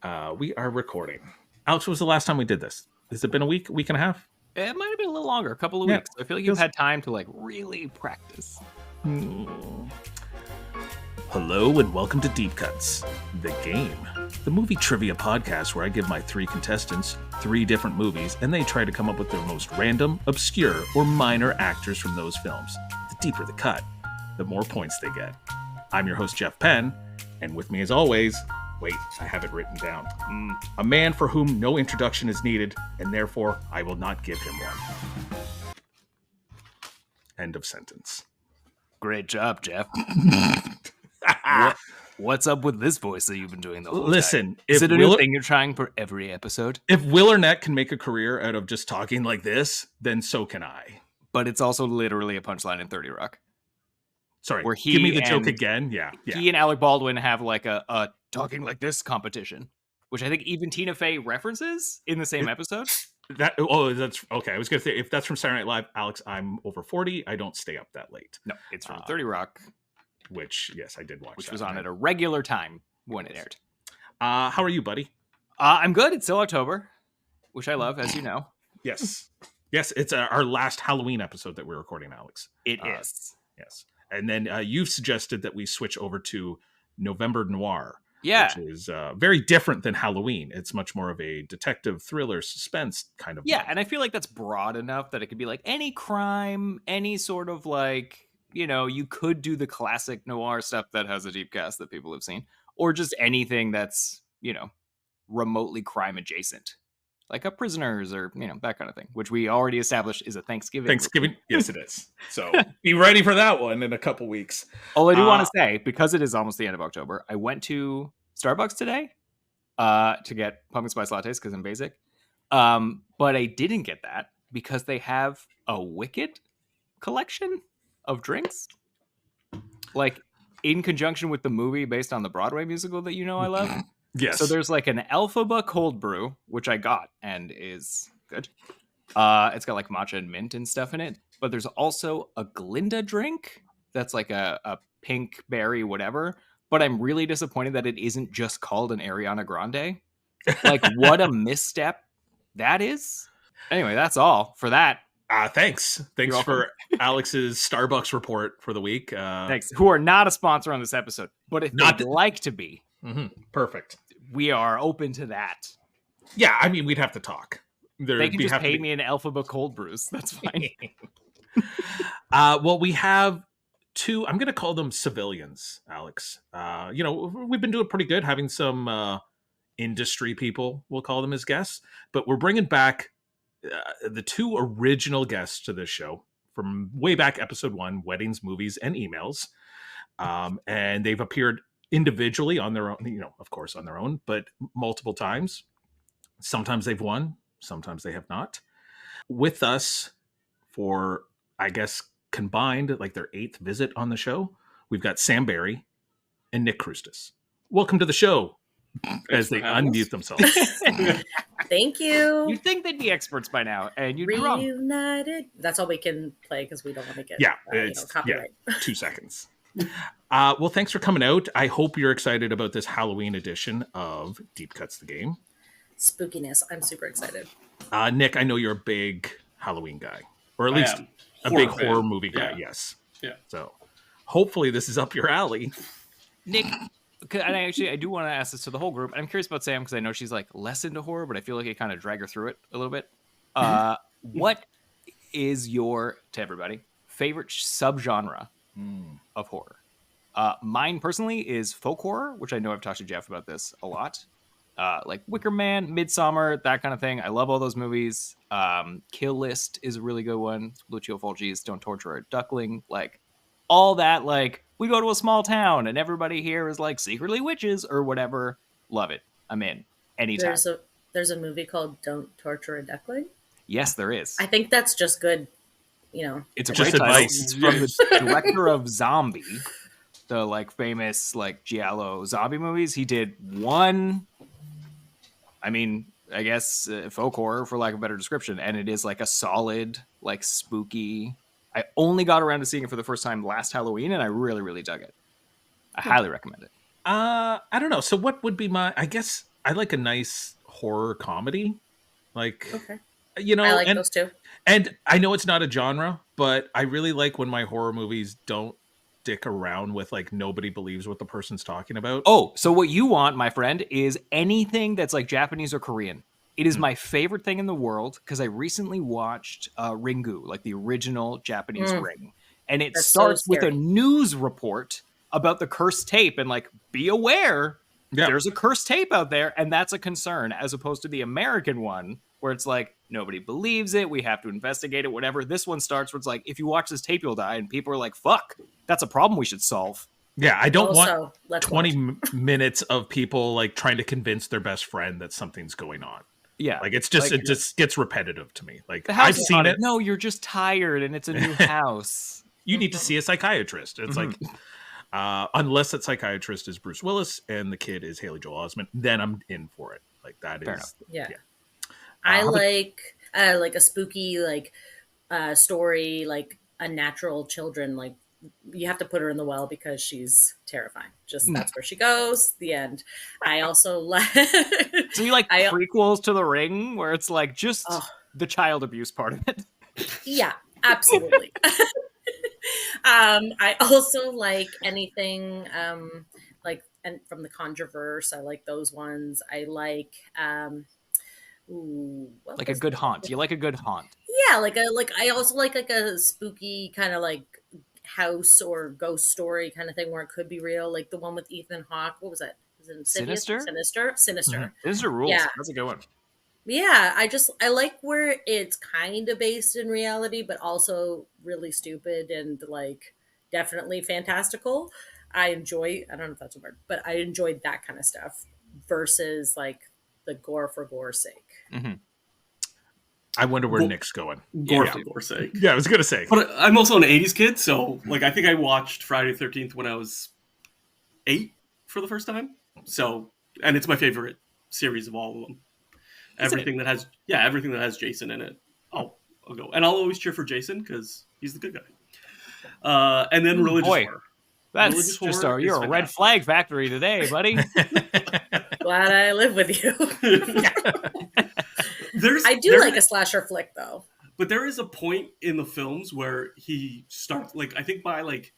We are recording. Alex, when was the last time we did this? Has it been a week and a half? It might have been a little longer, a couple of Yeah. weeks. I feel like you've had time to really practice. Hello and welcome to Deep Cuts, the game, the movie trivia podcast where I give my three contestants three different movies and they try to come up with the most random, obscure, or minor actors from those films. The deeper the cut, the more points they get. I'm your host, Jeff Penn, and with me as always, wait, I have it written down. A man for whom no introduction is needed, and therefore I will not give him one. End of sentence. Great job, Jeff. What's up with this voice that you've been doing the whole Listen, time? Is it a new thing you're trying for every episode? If Will Arnett can make a career out of just talking like this, then so can I. But it's also literally a punchline in 30 Rock. Sorry, give me the joke again. Yeah. He and Alec Baldwin have like a talking like this competition, which I think even Tina Fey references in the same episode. That's okay. I was going to say, if that's from Saturday Night Live, Alex, I'm over 40. I don't stay up that late. No, it's from 30 Rock. Which, yes, I did watch. Which was on at a regular time when it aired. How are you, buddy? I'm good. It's still October, which I love, as you know. Yes. Yes, it's our last Halloween episode that we're recording, Alex. It is. Yes. And then you've suggested that we switch over to November Noir. Yeah. Which is very different than Halloween. It's much more of a detective thriller suspense kind of. Yeah, and I feel like that's broad enough that it could be like any crime, any sort of you could do the classic noir stuff that has a deep cast that people have seen, or just anything that's, remotely crime adjacent, like a Prisoners or, that kind of thing, which we already established is a Thanksgiving. Yes, it is. So be ready for that one in a couple weeks. Oh, I do want to say, because it is almost the end of October, I went to Starbucks today to get pumpkin spice lattes because I'm basic. But I didn't get that because they have a Wicked collection of drinks, like in conjunction with the movie based on the Broadway musical that I love. Yes. So there's like an Elphaba cold brew, which I got and is good. It's got like matcha and mint and stuff in it. But there's also a Glinda drink that's like a pink berry whatever. But I'm really disappointed that it isn't just called an Ariana Grande. Like, what a misstep that is. Anyway, that's all for that. Thanks for Alex's Starbucks report for the week. Thanks. Who are not a sponsor on this episode, but if they'd like to be, perfect. We are open to that. Yeah, I mean, we'd have to talk. They can just pay me an Elphaba cold brews. That's fine. Well, we have two. I'm going to call them civilians, Alex. We've been doing pretty good having some industry people. We'll call them as guests, but we're bringing back the two original guests to this show from way back episode 1, Weddings, Movies, and Emails. And they've appeared individually on their own, of course on their own, but multiple times. Sometimes they've won, sometimes they have not. With us for, I guess, combined, like their 8th visit on the show, we've got Sam Barry and Nick Krustis. Welcome to the show. As they unmute themselves. Thank you. You'd think they'd be experts by now, and you'd be wrong. Reunited. That's all we can play because we don't want to get copyright. 2 seconds. Well, thanks for coming out. I hope you're excited about this Halloween edition of Deep Cuts the Game. Spookiness. I'm super excited. Nick, I know you're a big Halloween guy, or at least a big horror movie guy. Yes. Yeah. So hopefully this is up your alley. Nick, and I do want to ask this to the whole group. I'm curious about Sam because I know she's like less into horror, but I feel like it kind of drag her through it a little bit. What is your, to everybody, favorite subgenre of horror? Mine personally is folk horror, which I know I've talked to Jeff about this a lot. Like Wicker Man, Midsommar, that kind of thing. I love all those movies. Kill List is a really good one. Lucio Fulci's Don't Torture a Duckling. Like all that, like we go to a small town and everybody here is like secretly witches or whatever. Love it. I'm in anytime. There's a movie called Don't Torture a Duckling. Yes, there is. I think that's just good. It's a great title. It's from the director of Zombie, the like famous like giallo zombie movies. He did one. I mean, I guess folk horror for lack of a better description, and it is like a solid, like spooky. I only got around to seeing it for the first time last Halloween, and I really, really dug it. I highly recommend it. I don't know. So what would be my, I guess I like a nice horror comedy. Like, Okay. you I know, like those too. and I know it's not a genre, but I really like when my horror movies don't dick around with like nobody believes what the person's talking about. Oh, so what you want, my friend, is anything that's like Japanese or Korean. It is Hmm. my favorite thing in the world because I recently watched Ringu, like the original Japanese Ring. And it That's so starts with a scary. news report about the cursed tape and like, be aware, Yeah. there's a cursed tape out there, and that's a concern, as opposed to the American one where it's like, nobody believes it, we have to investigate it, whatever. This one starts where it's like, if you watch this tape, you'll die, and people are like, fuck, that's a problem we should solve. Yeah, I don't want Also, let's 20 watch. minutes of people like trying to convince their best friend that something's going on. Yeah. Like it's just Like, it just gets repetitive to me. Like the house I've is seen haunted. it. No, you're just tired and it's a new house. You need to see a psychiatrist. It's like unless that psychiatrist is Bruce Willis and the kid is Haley Joel Osment, then I'm in for it. Like that Fair is enough. Yeah. yeah. I like a spooky story, like Unnatural Children. Like you have to put her in the well because she's terrifying. Just that's where she goes. The end. I also like. So you like I prequels to The Ring where it's like just Oh. the child abuse part of it? Yeah, absolutely. I also like anything like and from the Controverse. I like those ones. I like what Like a was good the- haunt. You like a good haunt. Yeah, I also like a spooky kind of like house or ghost story kind of thing where it could be real, like the one with Ethan Hawke. What was it? Was it Insidious? Sinister? Sinister. Sinister rules. Yeah. That's a good one. Yeah, I like where it's kind of based in reality, but also really stupid and like definitely fantastical. I don't know if that's a word, but I enjoyed that kind of stuff versus like the gore for gore's sake. Mm-hmm. I wonder where Well, Nick's going. Gore Yeah. for gore's sake. Yeah, I was gonna say. But I'm also an 80s kid, so like I think I watched Friday the 13th when I was 8 for the first time. So, and it's my favorite series of all of them. Everything that has Jason in it, I'll go. And I'll always cheer for Jason because he's the good guy. And then religious Boy. horror. That's Religious just horror you're is a red fantastic. flag factory today, buddy. Glad I live with you. I do like a slasher flick though. But there is a point in the films where he starts, like, I think by like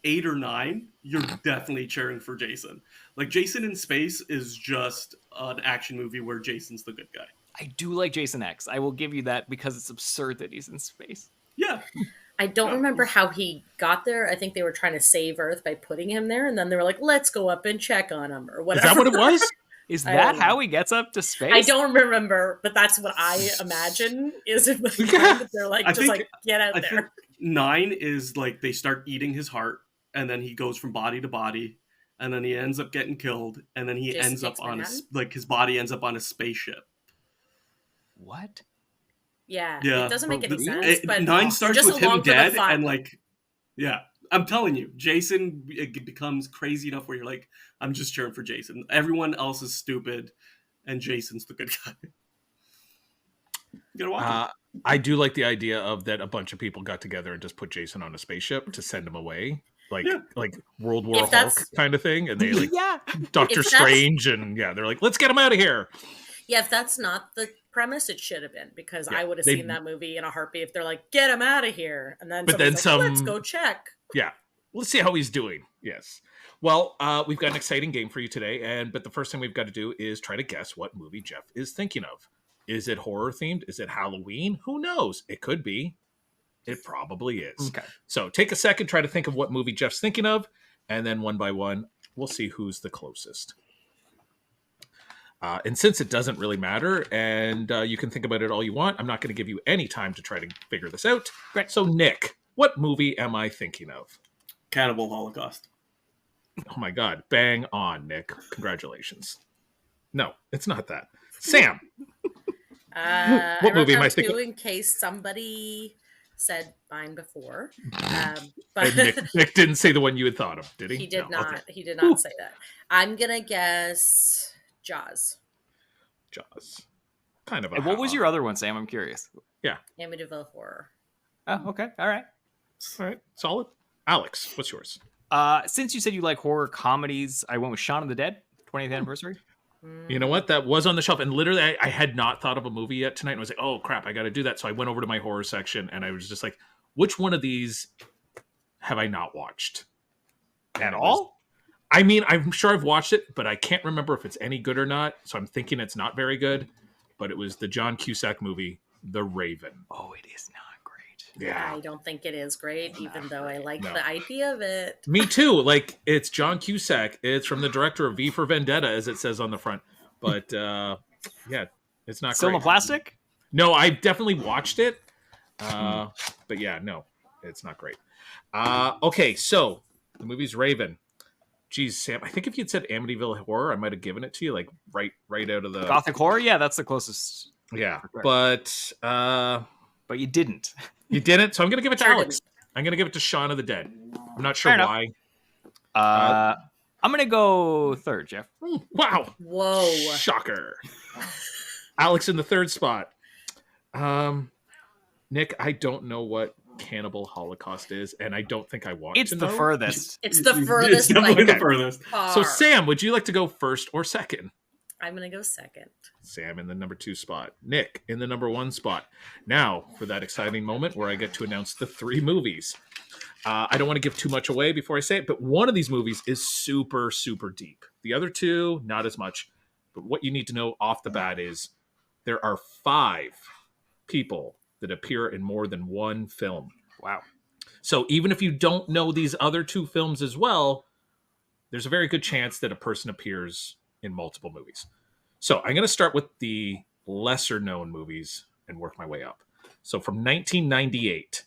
8 or 9, you're definitely cheering for Jason. Like, Jason in Space is just an action movie where Jason's the good guy. I do like Jason X. I will give you that because it's absurd that he's in space. Yeah. I don't remember how he got there. I think they were trying to save Earth by putting him there, and then they were like, "Let's go up and check on him," or Is whatever. that what it was? Is I that don't how know. he gets up to space? I don't remember, but that's what I imagine is in my mind. That they're like, I just think- like get out I there. think 9 is like they start eating his heart, and then he goes from body to body, and then he ends up getting killed, and then he Jason ends up Takes on Manhattan? his body ends up on a spaceship. What? Yeah, Yeah. it doesn't make any Really? sense. But 9 starts just with him along for the dead, fun. and like, yeah, I'm telling you, Jason it becomes crazy enough where you're like, I'm just cheering for Jason. Everyone else is stupid, and Jason's the good guy. You gotta watch him. I do like the idea of that a bunch of people got together and just put Jason on a spaceship to send him away. Like Yeah. like World War If Hulk that's- kind of thing. And they like Yeah. Doctor If that's- Strange and they're like, let's get him out of here. Yeah, if that's not the premise, it should have been because Yeah, I would have they- seen that movie in a heartbeat if they're like, "Get him out of here," and then But then somebody's like, some- "Let's go check." Yeah. Let's see how he's doing. Yes. Well, we've got an exciting game for you today, but the first thing we've got to do is try to guess what movie Jeff is thinking of. Is it horror themed? Is it Halloween? Who knows? It could be. It probably is. Okay. So take a second, try to think of what movie Jeff's thinking of, and then one by one, we'll see who's the closest. And since it doesn't really matter, and you can think about it all you want, I'm not going to give you any time to try to figure this out. Great. So, Nick, what movie am I thinking of? Cannibal Holocaust. Oh my God. Bang on, Nick. Congratulations. No, it's not that. Sam. What What movie movie am I thinking? In case somebody said mine before, And but Nick didn't say the one you had thought of, did he? he did No, not. okay. He did not say that. I'm gonna guess Jaws. Jaws. Kind of a And what was your other one, Sam? I'm curious. Amityville Horror. Oh, okay. All right. All right. Solid. Alex, what's yours? Since you said you like horror comedies, I went with Shaun of the Dead, 20th anniversary. You know what? That was on the shelf, and literally, I had not thought of a movie yet tonight. And I was like, "Oh crap, I got to do that." So I went over to my horror section, and I was just like, "Which one of these have I not watched At it was- all? I mean, I'm sure I've watched it, but I can't remember if it's any good or not. So I'm thinking it's not very good. But it was the John Cusack movie, The Raven. Oh, it is not great. Yeah, I don't think it is great, even though I like No. the idea of it. me too. Like it's John Cusack. It's from the director of V for Vendetta, as it says on the front. But yeah, it's not Still in great. the plastic? No, I definitely watched it. But yeah, no, it's not great. Okay, so the movie's Raven. Geez, Sam, I think if you'd said Amityville Horror, I might have given it to you, like right out of the Gothic horror? Yeah, that's the closest. yeah. For sure. But But you didn't. you didn't, so I'm gonna give it to Sure Alex. I'm gonna give it to Shaun of the Dead. I'm not sure Fair enough. why. I'm gonna go third, Jeff. Wow, Whoa. shocker. Alex in the third spot. Nick, I don't know what Cannibal Holocaust is, and I don't think I want It's to the know. furthest. It's the It's furthest definitely like the furthest. far. So, Sam, would you like to go first or second? I'm gonna go second. Sam in the number 2 spot. Nick in the number 1 spot. Now, for that exciting moment where I get to announce the 3 movies. I don't want to give too much away before I say it, but one of these movies is super, super deep. The other 2, not as much. But what you need to know off the bat is there are 5 people that appear in more than one film. Wow. So even if you don't know these other 2 films as well, there's a very good chance that a person appears in multiple movies. So I'm going to start with the lesser known movies and work my way up. So from 1998,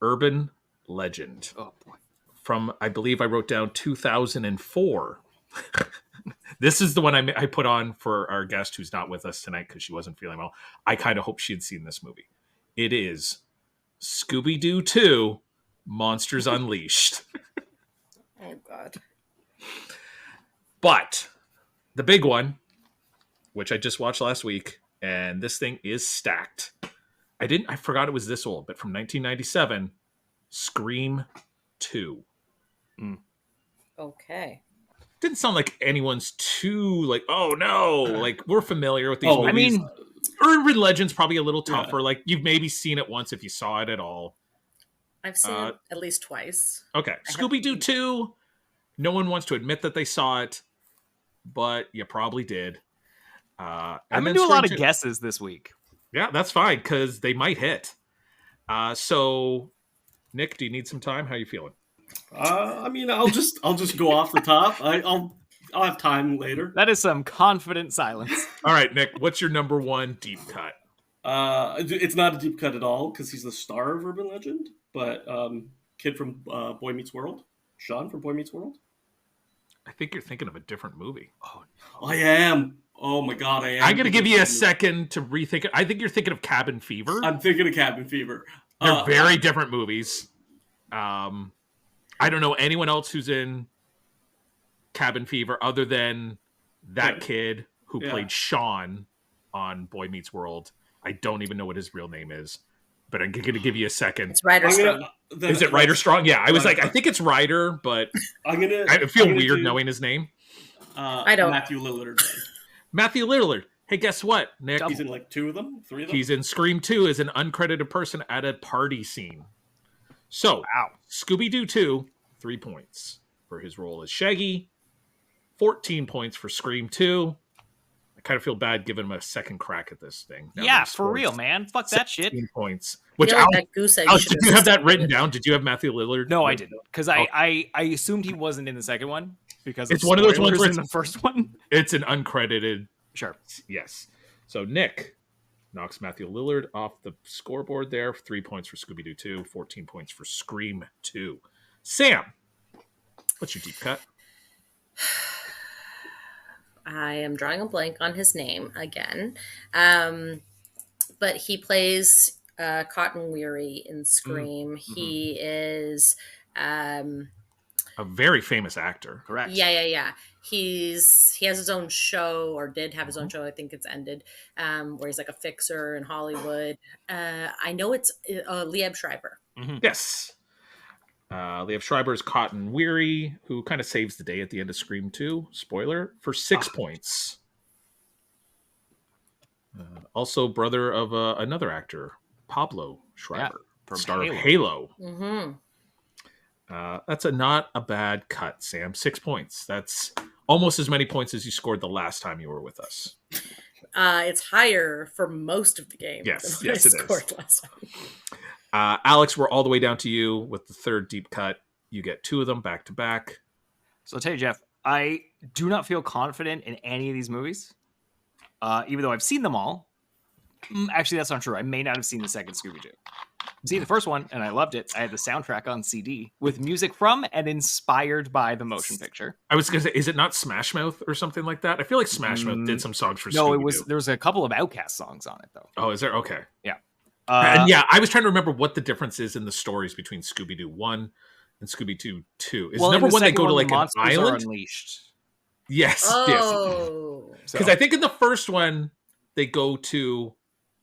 Urban Legend. Oh boy. From, I believe I wrote down 2004. This is the one I put on for our guest who's not with us tonight because she wasn't feeling well. I kind of hope she had seen this movie. It is Scooby-Doo 2, Monsters Unleashed. Oh God. But the big one, which I just watched last week, and this thing is stacked. I forgot it was this old, but from 1997, Scream 2. Okay. Didn't sound like anyone's too like, oh no, like we're familiar with these Oh, movies. I mean, Urban Legend's probably a little Yeah. tougher. Like you've maybe seen it once if you saw it at all. I've seen it at least twice. Okay, Scooby-Doo 2. No one wants to admit that they saw it, but you probably did. I'm And gonna then do a lot of Scream 2. guesses this week. Yeah, that's fine because they might hit. So, Nick, do you need some time? How you feeling? I mean, I'll just go off the top. I'll have time later. That is some confident silence. All right, Nick, what's your number 1 deep cut? It's not a deep cut at all because he's the star of Urban Legend, but kid from Boy Meets World, Sean from Boy Meets World. I think you're thinking of a different movie. Oh, I am. Oh my god, I am. I'm gonna give you a second to rethink it. I think you're thinking of Cabin Fever. I'm thinking of Cabin Fever. They're very different movies. I don't know anyone else who's in Cabin Fever other than that Yeah. kid who Yeah. played Sean on Boy Meets World. I don't even know what his real name is, but I'm going to give you a second. It's Ryder I'm Strong. gonna, Is it Ryder Strong? Yeah, I was like, Ryder. I think it's Ryder, but I'm gonna. I feel I'm gonna weird do, knowing his name. I don't. Matthew Lillard. Matthew Lillard. Hey, guess what, Nick? He's in like 2 of them, 3 of them. He's in Scream 2 as an uncredited person at a party scene. So, wow. Scooby-Doo 2, 3 points for his role as Shaggy. 14 points for Scream 2. I kind of feel bad giving him a second crack at this thing. Now that Yeah, he's for scored real, man. Fuck that shit. 16 points. I Which, feel like Alex, that goose egg Alex, should did you have that just- written down? Did you have Matthew Lillard? No, I didn't, because Oh. I assumed he wasn't in the second one because It's one of those ones spoilers where in the first one. It's an uncredited. Sure. Yes. So Nick knocks Matthew Lillard off the scoreboard there. 3 points for Scooby-Doo 2, 14 points for Scream 2. Sam, what's your deep cut? I am drawing a blank on his name again. But he plays Cotton Weary in Scream. He is A very famous actor. Correct. yeah. He has his own show, or did have his own show. I think it's ended. Where he's like a fixer in Hollywood. I know it's Lieb Schreiber. Yes. Liev Schreiber's Cotton Weary, who kind of saves the day at the end of Scream 2. Spoiler, for 6 points. Also, brother of another actor, Pablo Schreiber, from star Halo. of Halo. Mm-hmm. That's not a bad cut, Sam. 6 points. That's almost as many points as you scored the last time you were with us. It's higher for most of the game Yes, than what yes, I it scored is. last time. Alex, we're all the way down to you with the third deep cut. You get 2 of them back to back. So I'll tell you, Jeff, I do not feel confident in any of these movies, even though I've seen them all. Actually, that's not true. I may not have seen the second Scooby-Doo. I've seen the first one, and I loved it. I had the soundtrack on CD with music from and inspired by the motion picture. I was going to say, is it not Smash Mouth or something like that? I feel like Smash Mouth did some songs for No, Scooby-Doo. there was a couple of Outkast songs on it, though. Oh, is there? Okay. Yeah. And yeah, I was trying to remember what the difference is in the stories between Scooby-Doo 1 and Scooby-Doo 2. Is number 1 they go to like an island? Unleashed. Yes. Oh. Because I think in the first one, they go to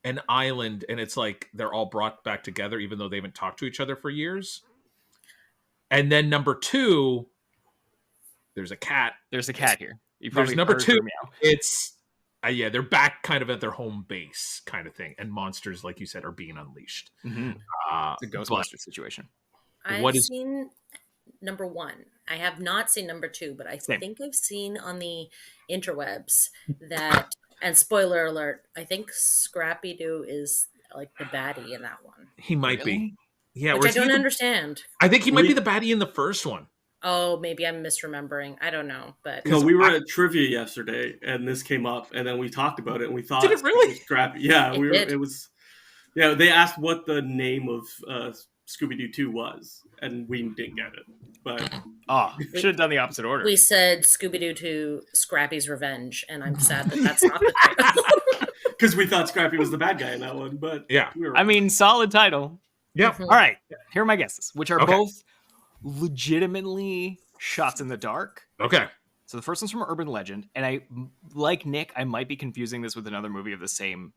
an island and it's like they're all brought back together even though they haven't talked to each other for years. And then number 2, there's a cat. There's a cat here. There's number 2. It's yeah, they're back kind of at their home base kind of thing. And monsters, like you said, are being unleashed. Mm-hmm. It's a Ghostbusters situation. I've seen number 1. I have not seen number 2, but I think I've seen on the interwebs that, and spoiler alert, I think Scrappy-Doo is like the baddie in that one. He might be. Yeah, which I don't understand. I think he might be the baddie in the first one. Oh, maybe I'm misremembering. I don't know, but no, we were at trivia yesterday, and this came up, and then we talked about it, and we thought, did it really? Scrappy. Yeah, it was. Yeah, they asked what the name of Scooby-Doo 2 was, and we didn't get it. But should have done the opposite order. We said Scooby-Doo 2 Scrappy's Revenge, and I'm sad that that's not the title. Because we thought Scrappy was the bad guy in that one, but yeah, I mean, solid title. Yeah. All right, here are my guesses, which are both legitimately shots in the dark. Okay. So the first one's from Urban Legend, and I, like Nick, I might be confusing this with another movie of the same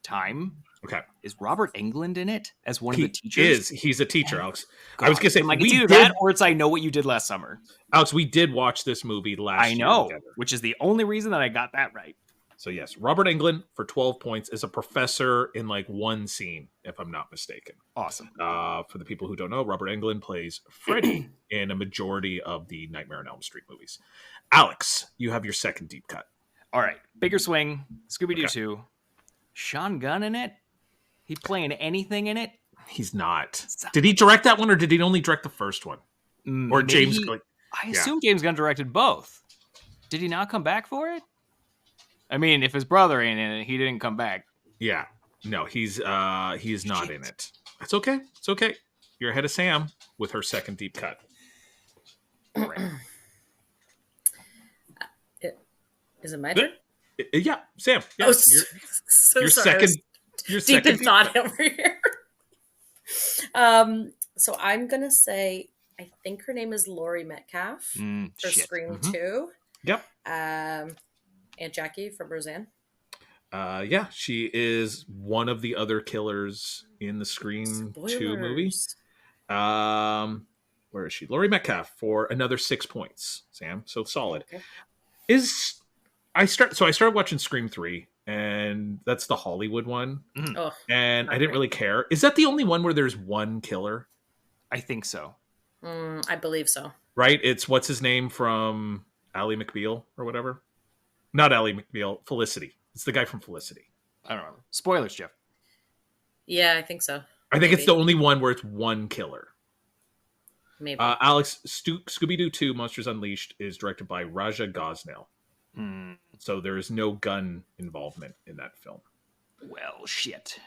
time. Okay. Is Robert Englund in it as one of the teachers? He's a teacher, Alex. God. I was going to say, like, it's either that or it's I Know What You Did Last Summer. Alex, we did watch this movie last year. I know, together. Which is the only reason that I got that right. So yes, Robert Englund for 12 points is a professor in like one scene, if I'm not mistaken. Awesome. For the people who don't know, Robert Englund plays Freddy in a majority of the Nightmare on Elm Street movies. Alex, you have your second deep cut. All right, bigger swing, Scooby-Doo 2. Sean Gunn in it? He playing anything in it? He's not. Did he direct that one, or did he only direct the first one? Or James? I assume James Gunn directed both. Did he not come back for it? I mean, if his brother ain't in it, he didn't come back. Yeah. No, he's not in it. It's okay. It's okay. You're ahead of Sam with her second deep cut. Is it my turn? Yeah, Sam. Yeah, oh, so your sorry. Your deep second in thought over here. So I'm gonna say I think her name is Laurie Metcalf for Scream 2. Yep. Aunt Jackie from Roseanne. Yeah, she is one of the other killers in the Scream 2 movie. Where is she? Laurie Metcalf for another 6 points, Sam. So solid. Okay. I started watching Scream 3, and that's the Hollywood one. Mm-hmm. Oh, and I didn't really care. Is that the only one where there's one killer? I think so. I believe so. Right? It's what's his name from Ally McBeal or whatever? Not Ally McBeal, Felicity. It's the guy from Felicity. I don't know. Spoilers, Jeff. Yeah, I think so. I think it's the only one where it's one killer. Maybe. Alex, Scooby-Doo 2 Monsters Unleashed is directed by Raja Gosnell. So there is no gun involvement in that film. Well, shit.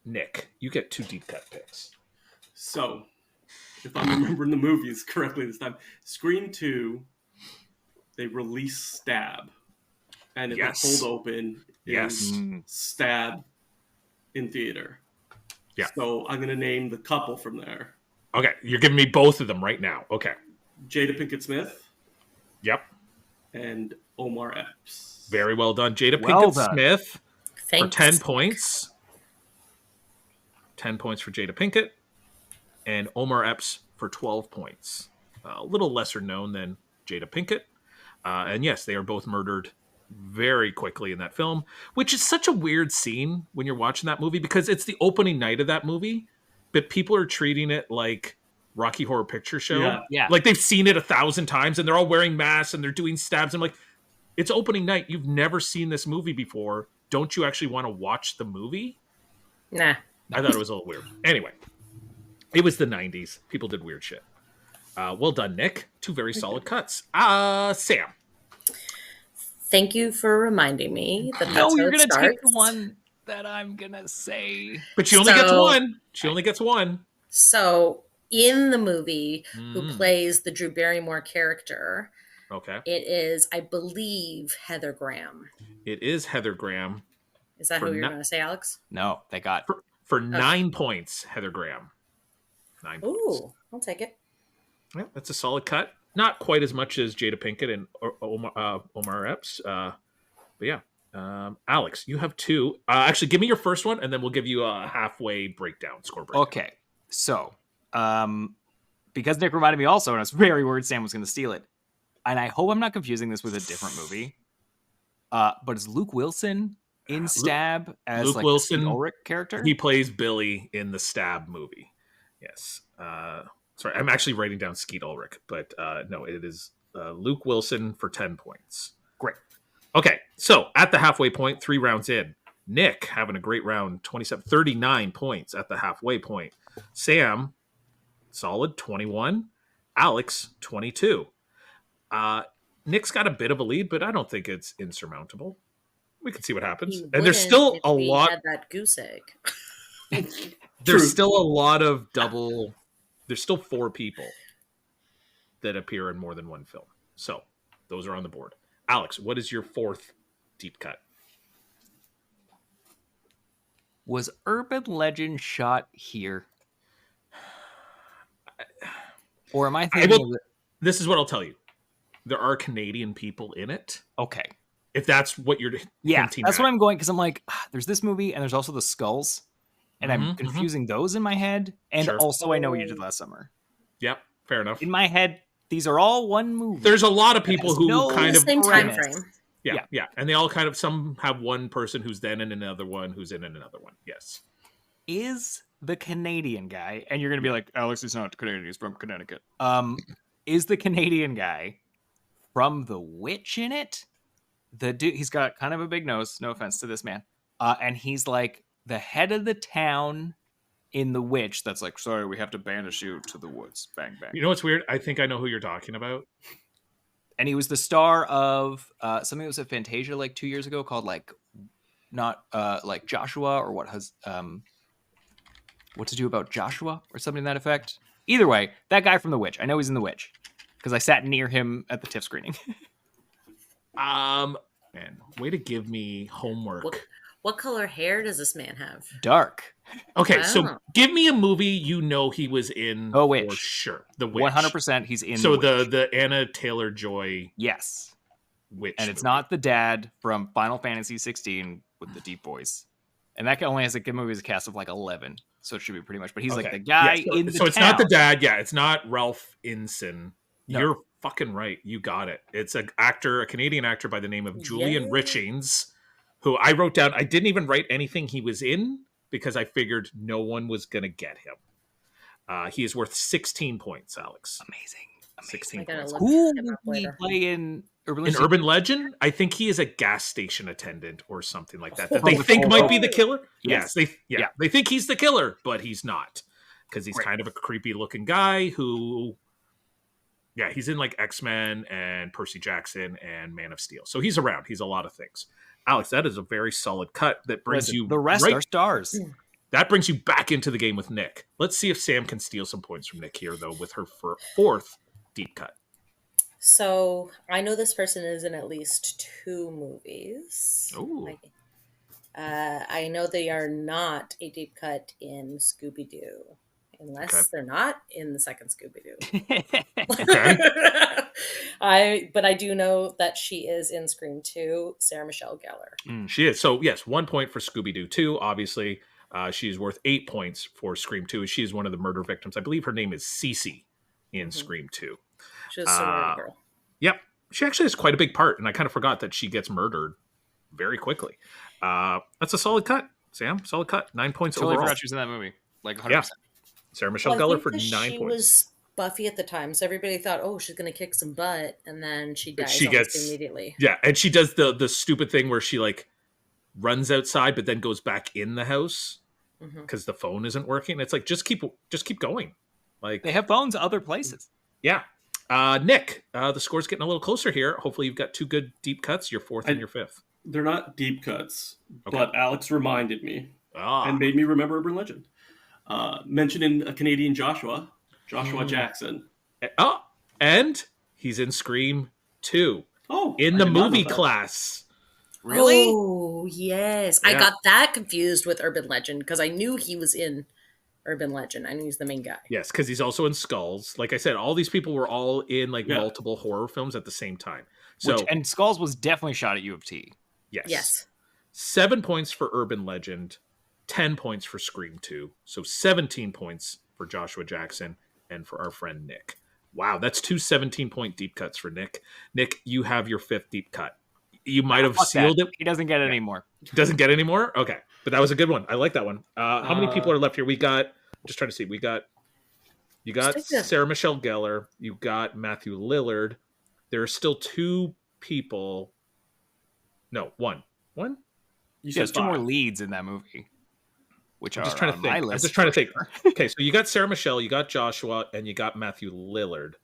Nick, you get 2 deep cut picks. So, if I'm remembering the movies correctly this time, Scream 2, they release Stab. And if it's pulled open, is Stab in theater. Yeah. So I'm going to name the couple from there. Okay, you're giving me both of them right now. Okay. Jada Pinkett Smith. Yep. And Omar Epps. Very well done. Jada Pinkett Smith for 10 points. 10 points for Jada Pinkett. and Omar Epps for 12 points. A little lesser known than Jada Pinkett. And yes, they are both murdered very quickly in that film, which is such a weird scene when you're watching that movie because it's the opening night of that movie, but people are treating it like Rocky Horror Picture Show. Yeah. Like they've seen it 1,000 times and they're all wearing masks and they're doing stabs. I'm like, it's opening night. You've never seen this movie before. Don't you actually want to watch the movie? Nah. I thought it was a little weird. Anyway, it was the 90s. People did weird shit. Well done, Nick. 2 very solid cuts. Sam. Thank you for reminding me that that's No, how you're it gonna starts. take the one that I'm gonna say. But she only gets So- one. She only gets one. So, in the movie, who Mm. plays the Drew Barrymore character, Okay. it is, I believe, Heather Graham. It is Heather Graham. Is that For who you're no- going to say, Alex? No, they got For 9 points, Heather Graham. 9 points. Ooh, I'll take it. Yeah, that's a solid cut. Not quite as much as Jada Pinkett and Omar Epps. But yeah. Alex, you have 2. Actually, give me your first one, and then we'll give you a halfway breakdown, score breakdown. Okay, so because Nick reminded me also, and I was very worried Sam was going to steal it, and I hope I'm not confusing this with a different movie. But is Luke Wilson in Stab as Luke like Wilson, the Steve Ulrich character? He plays Billy in the Stab movie. Yes. Sorry, I'm actually writing down Skeet Ulrich, but no, it is Luke Wilson for 10 points. Great. Okay, so at the halfway point, 3 rounds in. Nick having a great round, 39 points at the halfway point. Sam, solid, 21. Alex, 22. Nick's got a bit of a lead, but I don't think it's insurmountable. We can see what happens. He And there's wouldn't still if a he lot. had that goose egg. There's True. still a lot of double. There's still 4 people that appear in more than one film. So those are on the board. Alex, what is your 4th deep cut? Was Urban Legend shot here? Or am I thinking of it? This is what I'll tell you. There are Canadian people in it. Okay. If that's what you're Yeah, hinting that's at. what I'm going, because I'm like, there's this movie and there's also the skulls. And I'm Mhm, confusing those in my head. And Sure. also I Know What You Did Last Summer. Yep, fair enough. In my head, these are all one movie. There's a lot of people has who no kind of Same time premise. frame. yeah, yeah, and they all kind of some have one person who's then in another one who's in another one. Yes. Is the Canadian guy, and you're gonna be like, Alex is not Canadian, he's from Connecticut. Is the Canadian guy from The Witch in it? The dude, he's got kind of a big nose, no offense to this man. And he's like the head of the town in The Witch that's like, sorry, we have to banish you to the woods. Bang, bang. You know what's weird? I think I know who you're talking about. And he was the star of something that was at Fantasia like 2 years ago called like not like Joshua or what has what to do about Joshua or something to that effect. Either way, that guy from The Witch. I know he's in The Witch because I sat near him at the TIFF screening. Man, way to give me homework. What color hair does this man have? Dark. Okay, so Wow. give me a movie you know he was in The Witch. for sure. The Witch. 100% he's in So The Witch. the Anna Taylor-Joy Yes. Witch. And it's movie. not the dad from Final Fantasy 16 with the deep voice. And that guy only has a good movie as a cast of like 11. So it should be pretty much. But he's like Okay. the guy Yeah, so, in the so it's not the town. dad. Yeah, it's not Ralph Inson. No. You're fucking right. You got it. It's an actor, a Canadian actor by the name of Julian Yeah. Richings, who I wrote down. I didn't even write anything he was in because I figured no one was going to get him. He is worth 16 points, Alex. Amazing. 16 I gotta points. look Who him would up we later. play in Urban In Legend? Urban Legend, I think he is a gas station attendant or something like that. That Oh, they the think cold might be the open. killer. Yes. Yes, Yeah. they think he's the killer, but he's not because he's Right. kind of a creepy looking guy who, yeah, he's in like X-Men and Percy Jackson and Man of Steel. So he's around. He's a lot of things. Alex, that is a very solid cut that brings Listen, you the rest right- are stars. that brings you back into the game with Nick. Let's see if Sam can steal some points from Nick here though with her 4th deep cut. So I know this person is in at least 2 movies. Ooh. I know they are not a deep cut in Scooby Doo, unless Okay. they're not in the second Scooby Doo. Okay. But I do know that she is in Scream 2, Sarah Michelle Gellar. She is. So yes, 1 point for Scooby-Doo 2, obviously. She is worth 8 points for Scream 2. She is one of the murder victims. I believe her name is Cece in Scream 2. She's a sorority girl. Yep. She actually has quite a big part, and I kind of forgot that she gets murdered very quickly. That's a solid cut, Sam. Solid cut. 9 points Totally overall. forgot she was in that movie. Like 100%. Yeah. Sarah Michelle Well, I Gellar think for that 9 she points. was Buffy at the time, so everybody thought, oh, she's going to kick some butt, and then she dies She almost gets immediately. Yeah, and she does the stupid thing where she like runs outside but then goes back in the house because the phone isn't working. It's like just keep going. Like They have phones other places. yeah. Nick, the score's getting a little closer here. Hopefully you've got two good deep cuts, your fourth and your fifth. They're not deep cuts, Okay. but Alex reminded me and made me remember Urban Legend. Mentioning a Canadian Joshua Jackson. Oh, and he's in Scream 2. Oh, In I the did not know movie that. class. Really? Oh, yes. I Yeah. got that confused with Urban Legend because I knew he was in Urban Legend. I knew he's the main guy. Yes, because he's also in Skulls. Like I said, all these people were all in like Yeah. multiple horror films at the same time. So And Skulls was definitely shot at U of T. yes. Yes. 7 points for Urban Legend, 10 points for Scream 2. So 17 points for Joshua Jackson and for our friend Nick. Wow, that's two 17-point deep cuts for Nick. Nick, you have your fifth deep cut. You might have Fuck sealed that. it. He doesn't get it anymore. Doesn't get any more? Okay. But that was a good one. I like that one. How many people are left here? We got, just trying to see, you got Sarah Michelle Gellar. You got Matthew Lillard. There are still two people. No, one. One? You There's said two more five. leads in that movie, which I'm are just trying to on think. my I'm list. just trying to for think. sure. Okay, so you got Sarah Michelle, you got Joshua, and you got Matthew Lillard.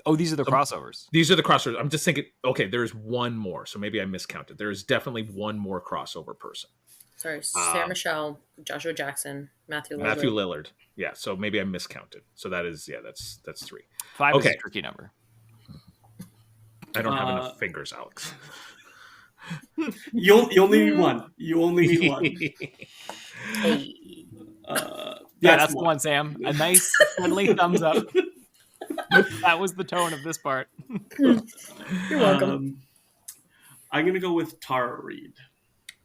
Oh, these are the crossovers. These are the crossovers. I'm just thinking, okay, there's one more. So maybe I miscounted. There is definitely one more crossover person. Sorry, Sarah Michelle, Joshua Jackson, Matthew Lillard. Matthew Lillard. Yeah, so maybe I miscounted. So that is, that's three. 5 is Okay. a tricky number. I don't have enough fingers, Alex. You only need one. You only need one. Hey. Yeah, that's the one, Sam. A nice, friendly thumbs up. That was the tone of this part. You're welcome. I'm going to go with Tara Reid.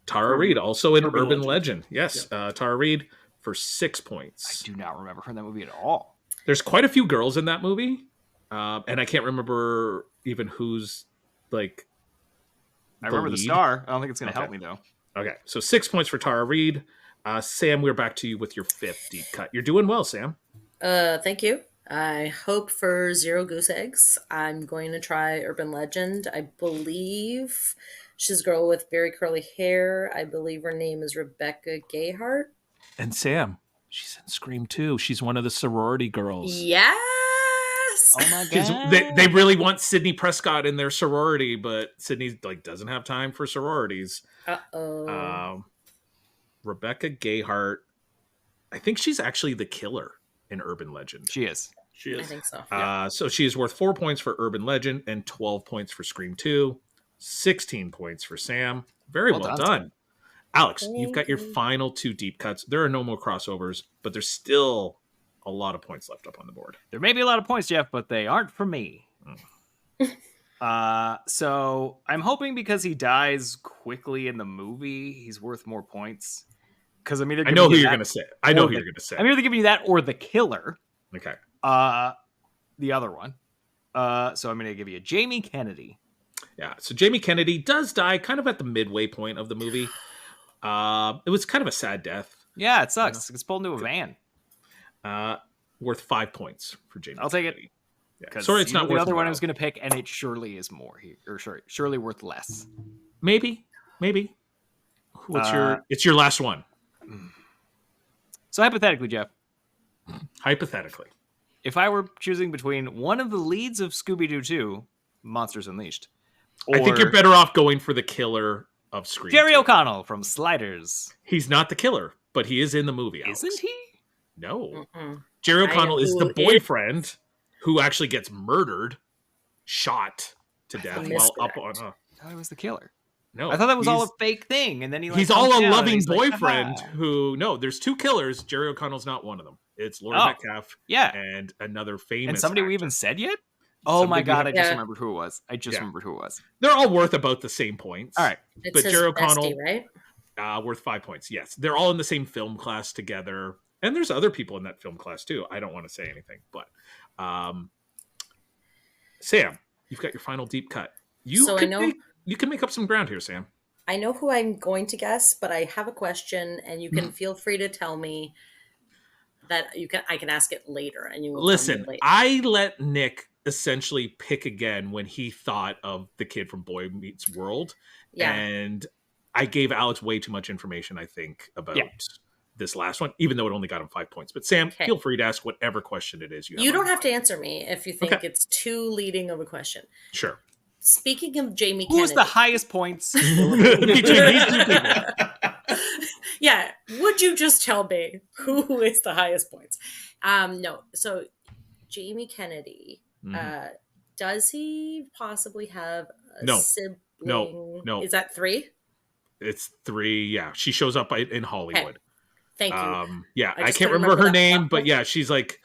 Tara Reid, also in Urban Urban Legend. Legend. Yes, Tara Reid for 6 I points. do not remember her in that movie at all. There's quite a few girls in that movie. And I can't remember even who's like. I remember the lead. star. I don't think it's going to Okay. help me, though. Okay, so 6 points for Tara Reid. Sam, we're back to you with your fifth deep cut. You're doing well, Sam. Thank you. I hope for 0 goose eggs. I'm going to try Urban Legend. I believe she's a girl with very curly hair. I believe her name is Rebecca Gayheart. And Sam, she's in Scream 2. She's one of the sorority girls. Yes. Oh, my 'Cause God. they really want Sydney Prescott in their sorority, but Sydney like doesn't have time for sororities. Uh-oh. Rebecca Gayheart, I think she's actually the killer in Urban Legend. She is. She I is. think so. So she is worth 4 points for Urban Legend and 12 points for Scream 2, 16 points for Sam. Very well, Well done. done, Alex, Thank you've got your you. final two deep cuts. There are no more crossovers, but there's still a lot of points left up on the board. There may be a lot of points, Jeff, but they aren't for me. So I'm hoping because he dies quickly in the movie, he's worth more points. Because I'm either I giving know who you you're that going to say. I know or who the- you're going to say. I'm either giving you that or the killer. Okay. The other one. So I'm going to give you Jamie Kennedy. Yeah. So Jamie Kennedy does die kind of at the midway point of the movie. It was kind of a sad death. Yeah, it sucks. It's pulled into a van. Worth 5 points for Jamie. I'll take it. Kennedy. Yeah. 'Cause Sorry, it's you know not the worth other more, one I was Alex. going to pick, and it surely is more. Surely worth less. Maybe. What's Uh, it's your last one. So hypothetically, Jeff, Hypothetically. if I were choosing between one of the leads of Scooby-Doo 2, Monsters Unleashed, I think you're or better off going for the killer of Scream. Jerry 2. O'Connell from Sliders. He's not the killer, but he is in the movie. Alex. Isn't he? No. Mm-mm. Jerry I O'Connell know is the who is. boyfriend who actually gets murdered, shot to death thought while up misdirect. on a. I thought it was the killer. No, I thought that was all a he's- fake thing, and then he like, He's all comes a down and loving he's like, boyfriend "Haha." who. No, there's two killers. Jerry O'Connell's not one of them. It's Laurie Oh. Metcalf Yeah, and another famous. and somebody we actor. even said yet? Oh my Somebody we god! I have- just Yeah. remembered who it was. I just Yeah. remembered who it was. They're all worth about the same points. All right, It's But his Jerry bestie, O'Connell- right? Worth 5 points. Yes, they're all in the same film class together, and there's other people in that film class too. I don't want to say anything, but Sam, you've got your final deep cut. So You can make up some ground here, Sam. I know who I'm going to guess, but I have a question, and you can feel free to tell me that I can ask it later, and you will tell me Listen, later. I let Nick essentially pick again when he thought of the kid from Boy Meets World, and I gave Alex way too much information, I think, about this last one, even though it only got him 5 points. But Sam, feel free to ask whatever question it is you have. You don't have to answer me if you think it's too leading of a question. Sure. Speaking of Jamie Who's Kennedy. the highest points? Yeah, would you just tell me who is the highest points? No. So Jamie Kennedy, does he possibly have a sibling? No. Is that 3? It's 3, yeah. She shows up in Hollywood. Okay. Thank you. Yeah, I can't remember her name, but yeah, she's that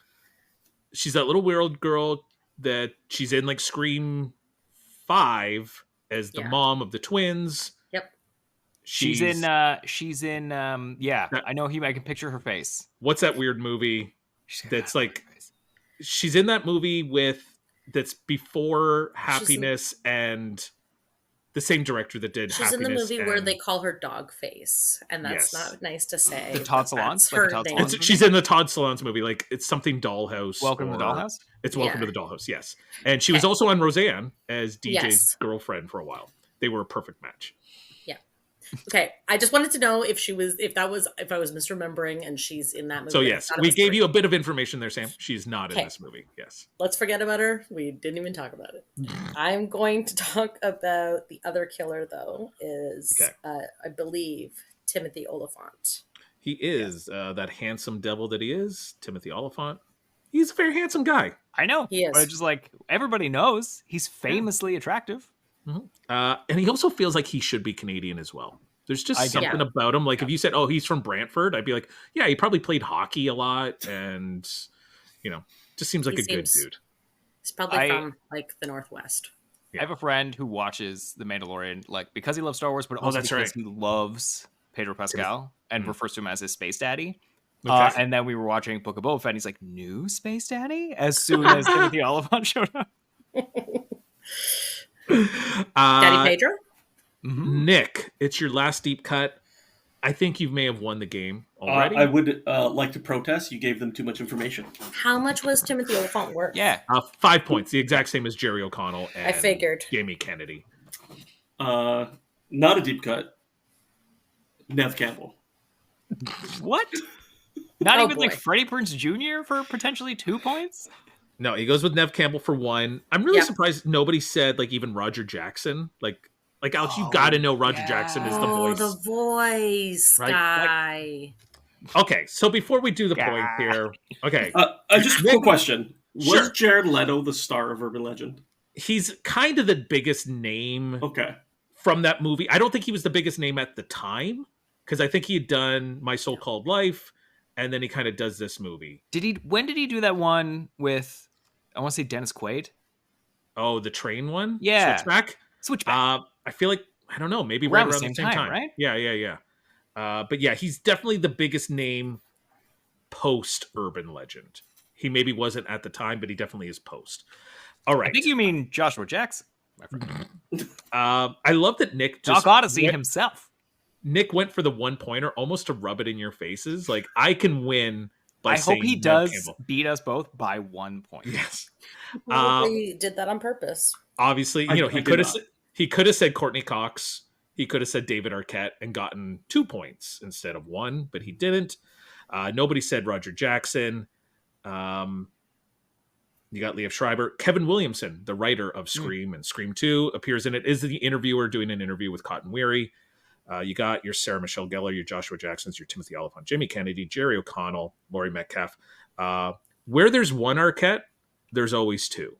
little weird girl that she's in like Scream 5 as the mom of the twins. Yep. She's in I know I can picture her face. What's that weird movie that's like she's in that movie that's before Happiness and the same director that did She's Happiness. In the movie where they call her Dogface, and that's not nice to say. The Todd Solondz? She's in the Todd Solondz movie. Like, it's something Dollhouse. Welcome to the Dollhouse? It's Welcome to the Dollhouse, yes. And she was also on Roseanne as DJ's girlfriend for a while. They were a perfect match. Yeah. Okay. I just wanted to know if I was misremembering and she's in that movie. So yes, we gave you a bit of information there, Sam. She's not in this movie. Yes. Let's forget about her. We didn't even talk about it. I'm going to talk about the other killer, though, is I believe Timothy Olyphant. He is that handsome devil that he is, Timothy Olyphant. He's a very handsome guy. I know. He is. But it's just like everybody knows he's famously attractive. Mm-hmm. And he also feels like he should be Canadian as well. There's just something about him. Like if you said, "Oh, he's from Brantford," I'd be like, "Yeah, he probably played hockey a lot," and just seems like a good dude. He's probably from like the Northwest. I have a friend who watches The Mandalorian, like because he loves Star Wars, but also because he loves Pedro Pascal and refers to him as his space daddy. Okay. And then we were watching Book of Boba Fett, and he's like, "New space daddy?" As soon as Timothy Olyphant showed up. Daddy Pedro? Nick, it's your last deep cut. I think you may have won the game already. I would like to protest. You gave them too much information. How much was Timothy Olyphant worth? 5 points, the exact same as Jerry O'Connell and I figured. Jamie Kennedy. Not a deep cut. Nev Campbell. What? Not even like Freddie Prinze Jr. for potentially 2 points? No, he goes with Nev Campbell for 1. I'm really surprised nobody said like even Roger Jackson. Like Alex, you got to know Roger Jackson is the voice. Oh, the voice guy. Okay, so before we do the point here, just a quick question: was Jared Leto the star of Urban Legend? He's kind of the biggest name. From that movie, I don't think he was the biggest name at the time because I think he had done My So-Called Life, and then he kind of does this movie. When did he do that one with? I want to say Dennis Quaid. Oh, the train one? Yeah. Switchback. I feel like, I don't know, maybe right around the same time. Right? Yeah. But yeah, he's definitely the biggest name post Urban Legend. He maybe wasn't at the time, but he definitely is post. All right. I think you mean Joshua Jackson, my friend. I love that Nick just... Doc Odyssey himself. Nick went for the 1-pointer almost to rub it in your faces. Like, I can win. I hope he does beat us both by 1 point. Yes. He did that on purpose. Obviously, he could have said Courtney Cox. He could have said David Arquette and gotten 2 points instead of 1, but he didn't. Nobody said Roger Jackson. You got Liev Schreiber. Kevin Williamson, the writer of Scream and Scream 2, appears in it, is the interviewer doing an interview with Cotton Weary. You got your Sarah Michelle Gellar, your Joshua Jacksons, your Timothy Olyphant, Jamie Kennedy, Jerry O'Connell, Laurie Metcalf. Where there's one Arquette, there's always 2.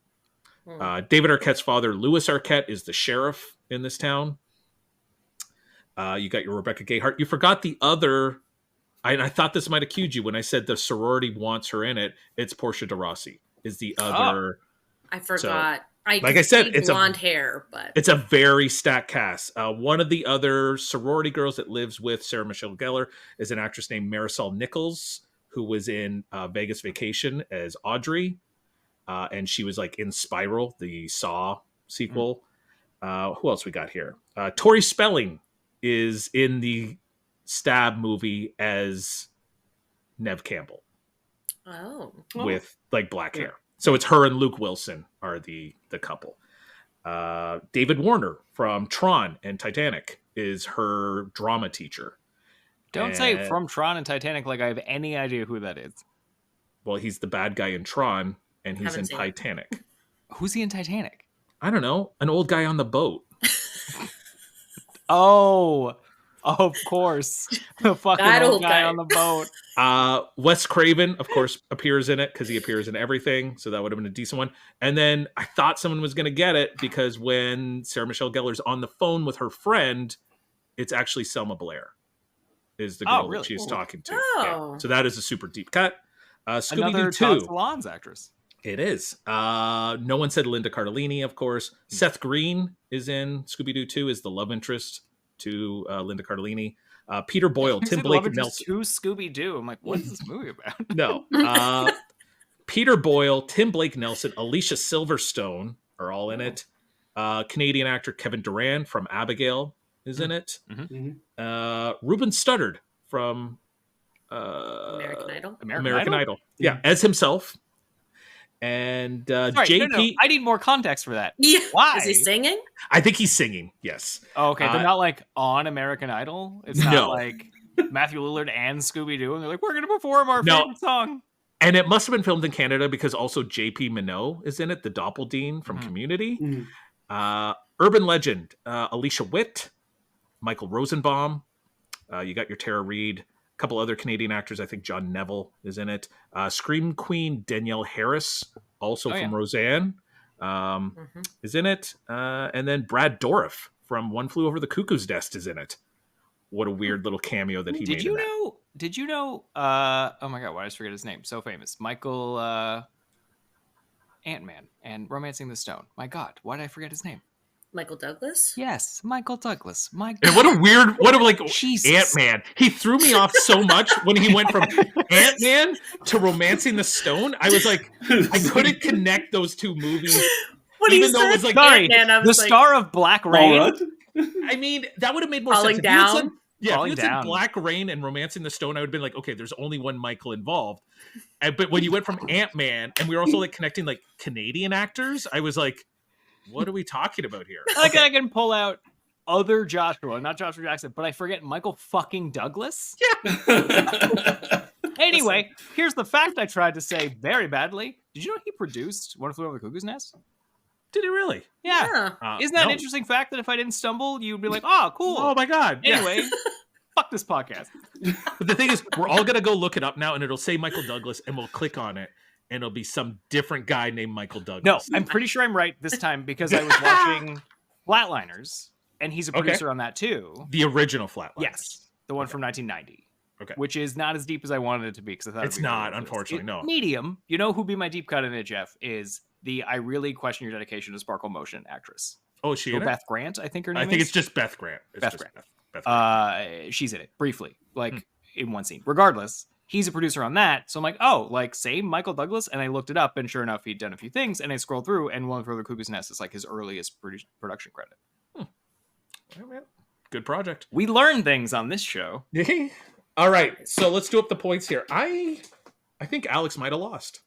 David Arquette's father, Louis Arquette, is the sheriff in this town. You got your Rebecca Gayheart. You forgot the other, and I thought this might have cued you when I said the sorority wants her in it. It's Portia de Rossi is the other. I forgot. I Like could I said, see blonde hair, but it's a very stacked cast. One of the other sorority girls that lives with Sarah Michelle Gellar is an actress named Marisol Nichols, who was in Vegas Vacation as Audrey, and she was like in Spiral, the Saw sequel. Who else we got here? Tori Spelling is in the Stab movie as Nev Campbell oh, with like black hair. So it's her and Luke Wilson are the couple. David Warner from Tron and Titanic is her drama teacher. Don't say from Tron and Titanic like I have any idea who that is. Well, he's the bad guy in Tron, and he's Haven't in seen it. Titanic. Who's he in Titanic? I don't know, an old guy on the boat. Oh, of course. The fucking That old old guy guy. on the boat. Wes Craven, of course, appears in it because he appears in everything. So that would have been a decent one. And then I thought someone was going to get it because when Sarah Michelle Gellar's on the phone with her friend, it's actually Selma Blair is the girl that she's talking to. Oh. Yeah. So that is a super deep cut. Another Scooby-Doo Todd 2. Solondz actress. It is. No one said Linda Cardellini, of course. Seth Green is in Scooby-Doo 2 is the love interest to Linda Cardellini. Peter Boyle, Tim Blake Nelson. To Scooby-Doo. I'm like, what is this movie about? No. Peter Boyle, Tim Blake Nelson, Alicia Silverstone are all in it. Canadian actor Kevin Durant from Abigail is in it. Ruben Studdard from American Idol. American Idol. Yeah, as himself. And Sorry, JP. no. I need more context for that. Yeah. Why? Is he singing? I think he's singing, yes. Oh, okay, they're not like on American Idol. It's not No. like Matthew Lillard and Scooby-Doo, and they're like, we're going to perform our favorite song. And it must have been filmed in Canada because also JP Minot is in it, the Doppeldean from Community. Urban legend, Alicia Witt, Michael Rosenbaum. You got your Tara Reid. A couple other Canadian actors. I think John Neville is in it. Scream Queen Danielle Harris, also from Roseanne, is in it. And then Brad Dourif from One Flew Over the Cuckoo's Nest is in it. What a weird little cameo that he made. Did you know? Oh my god, why did I just forget his name? So famous, Michael Ant-Man and Romancing the Stone. My god, why did I forget his name? Michael Douglas? Yes, Michael Douglas. My And what a like Jesus. Ant-Man. He threw me off so much when he went from Ant-Man to Romancing the Stone. I was like, I couldn't connect those two movies. What even though it was like Ant-Man, I was the like, star of Black Rain. I mean, that would have made more Falling sense. If you had Down? said- Yeah, Falling if you had Down. said Black Rain and Romancing the Stone, I would have been like, okay, there's only one Michael involved. But when you went from Ant-Man, and we were also like connecting like Canadian actors, I was like, what are we talking about here? Like I can pull out other Joshua, not Joshua Jackson, but I forget Michael fucking Douglas. Yeah. Anyway, here's the fact I tried to say very badly. Did you know he produced One Flew Over the Cuckoo's Nest? Did he really? Yeah. Isn't that an interesting fact that if I didn't stumble, you'd be like, oh, cool. Oh my god. Yeah. Anyway, fuck this podcast. But the thing is, we're all gonna go look it up now, and it'll say Michael Douglas, and we'll click on it, and it'll be some different guy named Michael No, Douglas. I'm pretty sure I'm right this time because I was watching Flatliners, and he's a producer on that too. The original Flatliners. Yes, the one from 1990. Okay. Which is not as deep as I wanted it to be because I thought It's not, unfortunately, no. Medium. You know who'd be my deep cut in it, Jeff? Is the I really question your dedication to Sparkle Motion actress. Oh, is she So in it? Beth Grant, I think her name I think is. it's just Beth Grant. It's Beth just Grant. Beth Grant. She's in it briefly, like in one scene. Regardless, he's a producer on that. So I'm like, oh, like same Michael Douglas, and I looked it up, and sure enough, he'd done a few things. And I scrolled through, and One Flew Over the Cuckoo's Nest is like his earliest production credit. Well, man, good project. We learn things on this show. All right, so let's do up the points here. I think Alex might have lost.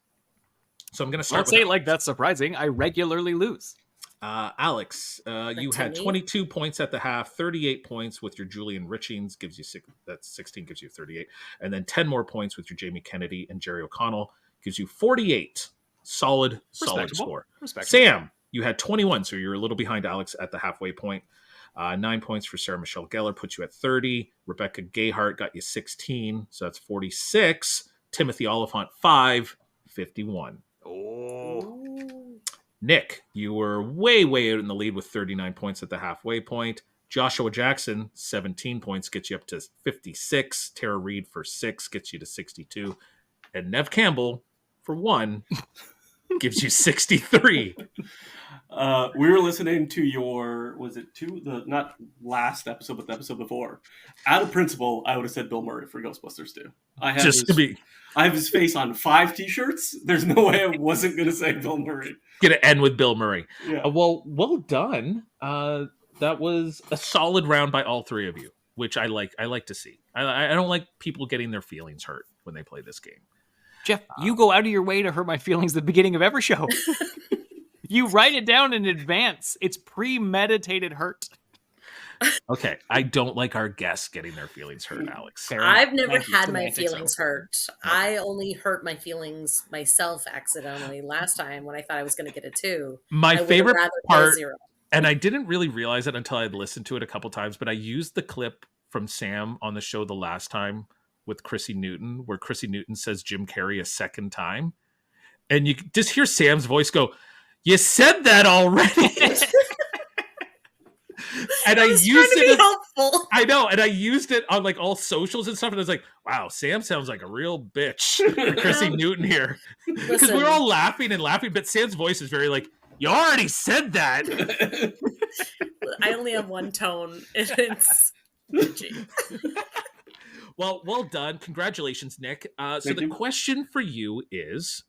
So I'm going to start Don't say it like that's surprising. I regularly lose. Alex, you had 22 points at the half, 38 points with your Julian Richings, gives you that's 16, gives you 38, and then 10 more points with your Jamie Kennedy and Jerry O'Connell, gives you 48. Solid score. Sam, you had 21, so you're a little behind Alex at the halfway point. 9 points for Sarah Michelle Gellar, puts you at 30. Rebecca Gayhart got you 16, so that's 46. Timothy Oliphant, 5, 51. Oh. Nick, you were way out in the lead with 39 points at the halfway point. Joshua Jackson, 17 points, gets you up to 56. Tara Reid for 6, gets you to 62. And Nev Campbell, for 1, gives you 63. We were listening to your, was it not last episode, but the episode before. Out of principle, I would have said Bill Murray for Ghostbusters 2. I have his face on 5 t-shirts. There's no way I wasn't going to say Bill Murray. Gonna end with Bill Murray. Yeah. Well done. That was a solid round by all three of you, which I like to see. I don't like people getting their feelings hurt when they play this game. Jeff, you go out of your way to hurt my feelings at the beginning of every show. You write it down in advance. It's premeditated hurt. Okay, I don't like our guests getting their feelings hurt, Alex. I've never had my feelings hurt. I only hurt my feelings myself accidentally last time when I thought I was going to get a 2. My favorite part, and I didn't really realize it until I'd listened to it a couple times, but I used the clip from Sam on the show the last time with Chrissy Newton, where Chrissy Newton says Jim Carrey a second time. And you just hear Sam's voice go, "You said that already." And I used it. Helpful. I know, and I used it on like all socials and stuff, and I was like, "Wow, Sam sounds like a real bitch." Chrissy Newton here, because we're all laughing, but Sam's voice is very like, "You already said that." I only have one tone, and it's bitchy. Well done. Congratulations, Nick. So the question for you is,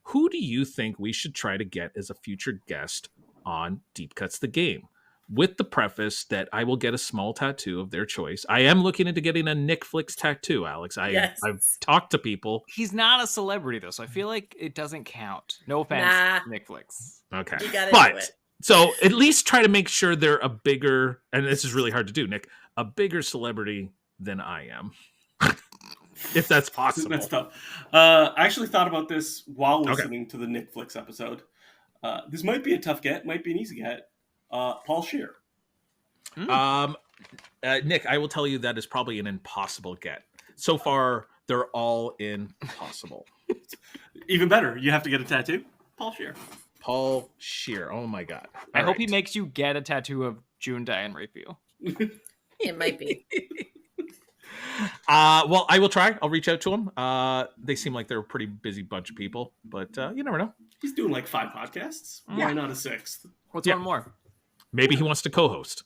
who do you think we should try to get as a future guest on Deep Cuts the Game? With the preface that I will get a small tattoo of their choice. I am looking into getting a Nick Flicks tattoo, Alex. I've talked to people. He's not a celebrity, though, so I feel like it doesn't count. No offense, Nick Flicks. Okay. You gotta do it. So at least try to make sure they're a bigger, and this is really hard to do, Nick, a bigger celebrity than I am. If that's possible. That's tough. I actually thought about this while listening to the Nick Flicks episode. This might be a tough get, might be an easy get. Paul Scheer. Nick, I will tell you that is probably an impossible get. So far, they're all impossible. Even better, you have to get a tattoo. Paul Scheer. Paul Scheer. Oh my God. I hope he makes you get a tattoo of June Diane Raphael. It might be. Well, I will try. I'll reach out to him. They seem like they're a pretty busy bunch of people, but you never know. He's doing like 5 podcasts. Why not a 6th? What's one more? Maybe he wants to co-host.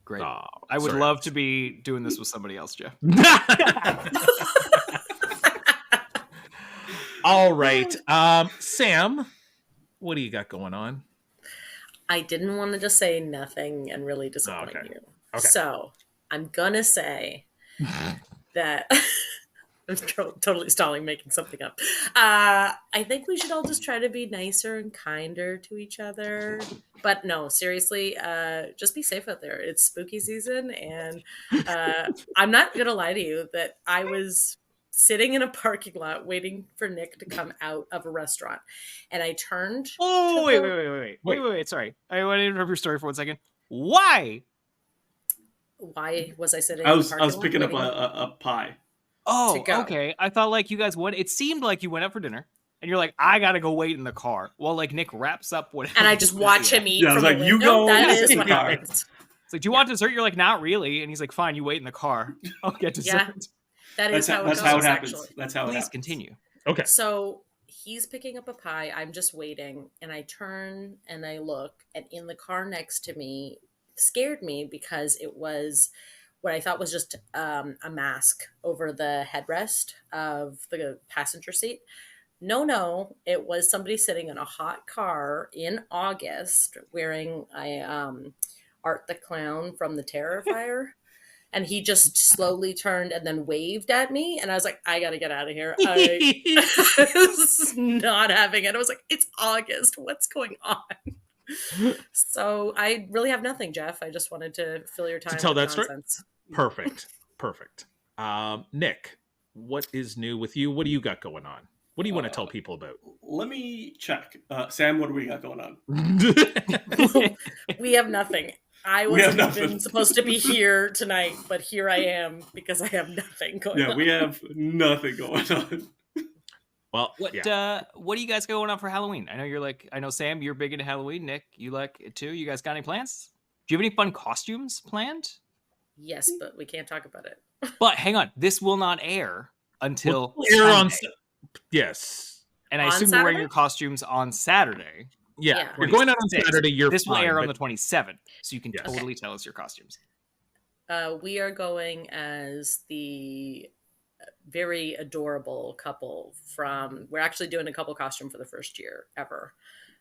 Great. I would love to be doing this with somebody else, Jeff. All right. Sam, what do you got going on? I didn't want to just say nothing and really disappoint you. Okay. So I'm going to say that... I'm totally stalling, making something up. I think we should all just try to be nicer and kinder to each other. But no, seriously, just be safe out there. It's spooky season, and I'm not going to lie to you that I was sitting in a parking lot waiting for Nick to come out of a restaurant. And I turned... Oh, wait. Sorry. I want to interrupt your story for 1 second. Why? Why was I sitting I in was a parking lot picking waiting? up a pie. Oh, okay. I thought like you guys went. It seemed like you went out for dinner, and you're like, I gotta go wait in the car. Well, like Nick wraps up whatever. And I just watch him eat. Yeah, I was from like, the you window. go. That sit is in what the car. happens. It's like, do you want dessert? You're like, not really. And he's like, fine, you wait in the car. I'll get dessert. Yeah, that's how it happens. actually. That's how it Please happens. continue. Okay. So he's picking up a pie. I'm just waiting, and I turn and I look, and in the car next to me scared me because it was what I thought was just a mask over the headrest of the passenger seat. No, it was somebody sitting in a hot car in August wearing a Art the Clown from the Terrifier. And he just slowly turned and then waved at me. And I was like, I got to get out of here. I was not having it. I was like, it's August. What's going on? So I really have nothing, Jeff. I just wanted to fill your time to tell with that nonsense. story. Perfect. Nick, what is new with you? What do you got going on? What do you want to tell people about? Let me check. Sam, what do we got going on? We have nothing. I wasn't even supposed to be here tonight, but here I am because I have nothing going on. Yeah, we have nothing going on. Well, what do you guys got going on for Halloween? I know Sam, you're big into Halloween. Nick, you like it too. You guys got any plans? Do you have any fun costumes planned? Yes, but we can't talk about it. But hang on, this will not air until Sunday. Sunday. Yes. And I On assume you're wearing Saturday? your costumes on Saturday. Yeah, Yeah. you're going out on 26th. Saturday. You're This will fine, air on but- the 27th, so you can Yes. totally tell us your costumes. We are going as the very adorable couple from. We're actually doing a couple costume for the first year ever.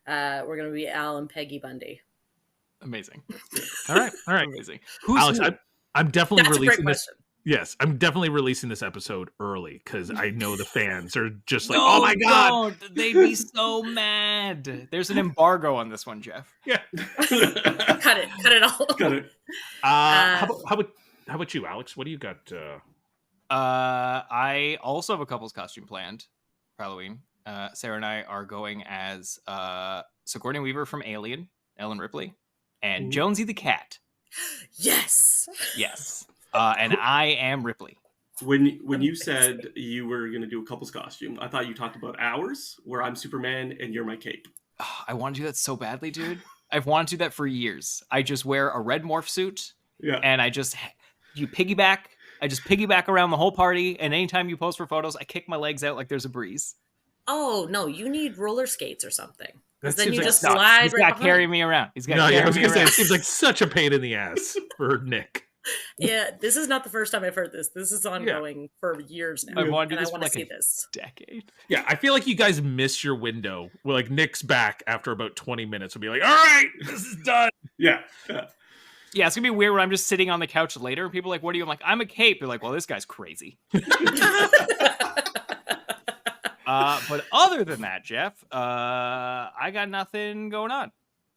We're going to be Al and Peggy Bundy. Amazing. All right. Amazing. Who's Alex, who? I'm definitely That's a great releasing this. question. Yes, I'm definitely releasing this episode early because I know the fans are just like, No, "Oh my god!" don't. They'd be so mad. There's an embargo on this one, Jeff. Yeah. Cut it all. Got it. How about you, Alex? What do you got? I also have a couple's costume planned for Halloween. Sarah and I are going as Sigourney Weaver from Alien, Ellen Ripley, and Jonesy the cat. Yes. Yes. And I am Ripley. When you said you were going to do a couple's costume, I thought you talked about ours, where I'm Superman and you're my cape. I want to do that so badly, dude. I've wanted to do that for years. I just wear a red morph suit, and I just piggyback around the whole party, and anytime you post for photos, I kick my legs out like there's a breeze. Oh no, you need roller skates or something. Because That then seems you like- just no, slide He's right got to behind. carry me around. He's got No, to yeah, I carry was me gonna say around. it seems like such a pain in the ass for Nick. Yeah, this is not the first time I've heard this. This is ongoing for years now. I've wanted to do and this I for want like to see a this. decade. Yeah, I feel like you guys miss your window. Well, like Nick's back after about 20 minutes will be like, "All right, this is done." Yeah. Yeah, it's gonna be weird when I'm just sitting on the couch later and people are like, "What are you?" I'm like, "I'm a cape." They're like, "Well, this guy's crazy." But other than that, Jeff, I got nothing going on.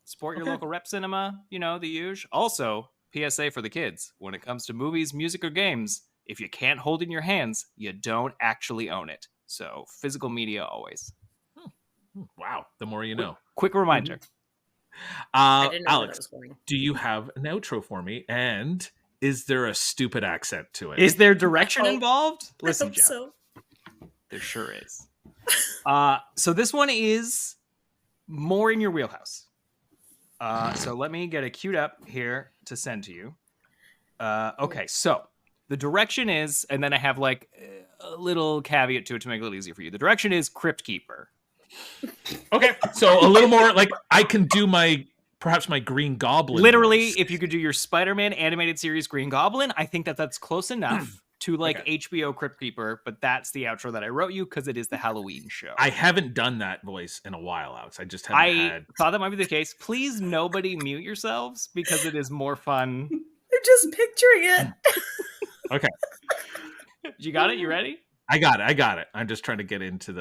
Support your local rep cinema, the usual. Also, PSA for the kids: when it comes to movies, music, or games, if you can't hold it in your hands, you don't actually own it. So, physical media always. Wow, the more you know. Quick reminder. I didn't know where that Alex, was going. do you have an outro for me? And is there a stupid accent to it? Is there direction I hope- involved? I Listen, hope Jeff. so. There sure is. So this one is more in your wheelhouse. So let me get it queued up here to send to you. Okay, so the direction is, and then I have like a little caveat to it to make it a little easier for you. The direction is Crypt Keeper. Okay, so a little more like I can do perhaps my Green Goblin. Literally, voice. if you could do your Spider-Man animated series Green Goblin, I think that's close enough to like Okay. HBO Crypt Keeper, but that's the outro that I wrote you because it is the Halloween show. I haven't done that voice in a while, Alex. I just haven't had. thought that might be the case. Please, nobody mute yourselves because it is more fun. I'm just picturing it. Okay, You got it? You ready? I got it. I'm just trying to get into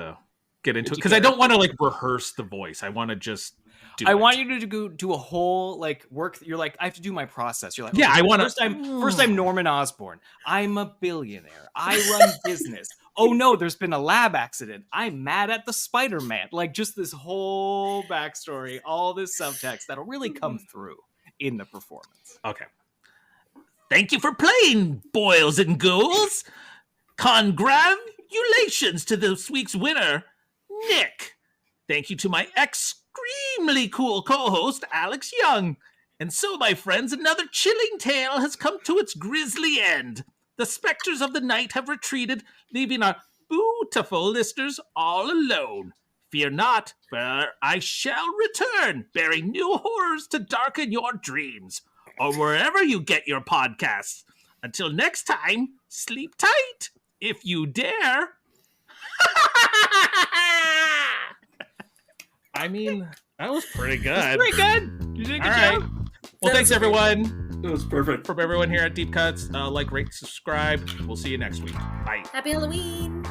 it Into because I don't want to like rehearse the voice. I want to just do I it. want you to go do a whole like work. You're like, I have to do my process. You're like, Yeah, okay, I wanna- First, I'm Norman Osborn. I'm a billionaire. I run business. Oh no, there's been a lab accident. I'm mad at the Spider-Man. Like just this whole backstory, all this subtext that'll really come through in the performance. Okay. Thank you for playing, boils and ghouls. Congratulations to this week's winner, Nick. Thank you to my extremely cool co-host, Alex Young. And so, my friends, another chilling tale has come to its grisly end. The specters of the night have retreated, leaving our beautiful listeners all alone. Fear not, for I shall return, bearing new horrors to darken your dreams, or wherever you get your podcasts. Until next time, sleep tight, if you dare. I mean, that was pretty good. Pretty good. You did a good All right. job. Well, thanks everyone. That was perfect. From everyone here at Deep Cuts, like, rate, subscribe. We'll see you next week. Bye. Happy Halloween.